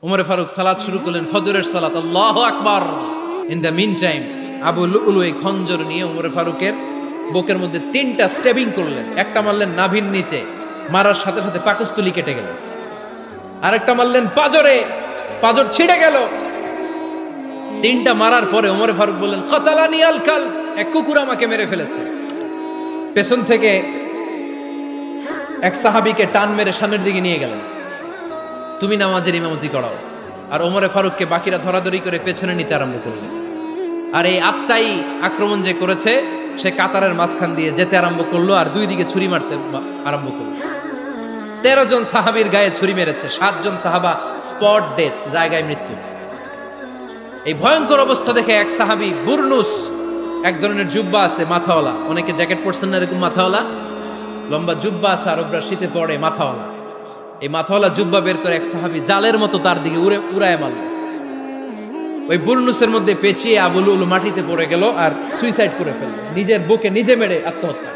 উমরে ফারুক সালাত শুরু করলেন, ফজরের সালাত, আল্লাহু আকবার। In the meantime Abu Lulu এই খঞ্জর নিয়ে উমরে ফারুকের বুকের মধ্যে 3টা স্টেবিং করলেন। একটা মারলেন নাভির নিচে, মারার সাথে সাথে পাকস্থলী কেটে গেল। আরেকটা মারলেন পাজরে, পাজর ছিঁড়ে গেল। 3টা মারার পরে উমরে ফারুক বললেন, কাতালানি আল কাল, এক কুকুর আমাকে মেরে ফেলেছে। পেছন থেকে এক সাহাবীকে টান মেরে সামনের দিকে নিয়ে গেলেন, তুমি নামাজের ইমামতি করাও। আর ওমরে ফারুককে বাকিরা ধরাধরি করে পেছনে নিতে আরম্ভ করলেন। আর এই আত্মাই আক্রমণ যে করেছে, সে কাতারের মাঝখান দিয়ে যেতে আরম্ভ করলো আর 2 দিকে ছুরি মারতে আরম্ভ করলো। 13 জন সাহাবীর গায়ে ছুরি মেরেছে, 7 জন সাহাবা স্পট ডেথ, জায়গায় মৃত্যু। এই ভয়ঙ্কর অবস্থা দেখে এক সাহাবী বুরনুস, এক ধরনের জুব্বা আছে মাথাওয়ালা, অনেকে জ্যাকেট পরছেন না এরকম মাথাওয়ালা, লম্বা জুব্বা আছে, আরবরা শীতে পড়ে মাথাওয়ালা, এই মাথাওয়ালা জুব্বা বের করে এক সাহাবী জালের মতো তার দিকে উড়ায় মারল। ওই বুরনুসের মধ্যে পেঁচিয়ে আবু লুলু মাটিতে পড়ে গেল আর সুইসাইড করে ফেলল, নিজের বুকে নিজে মেরে আত্মহত্যা।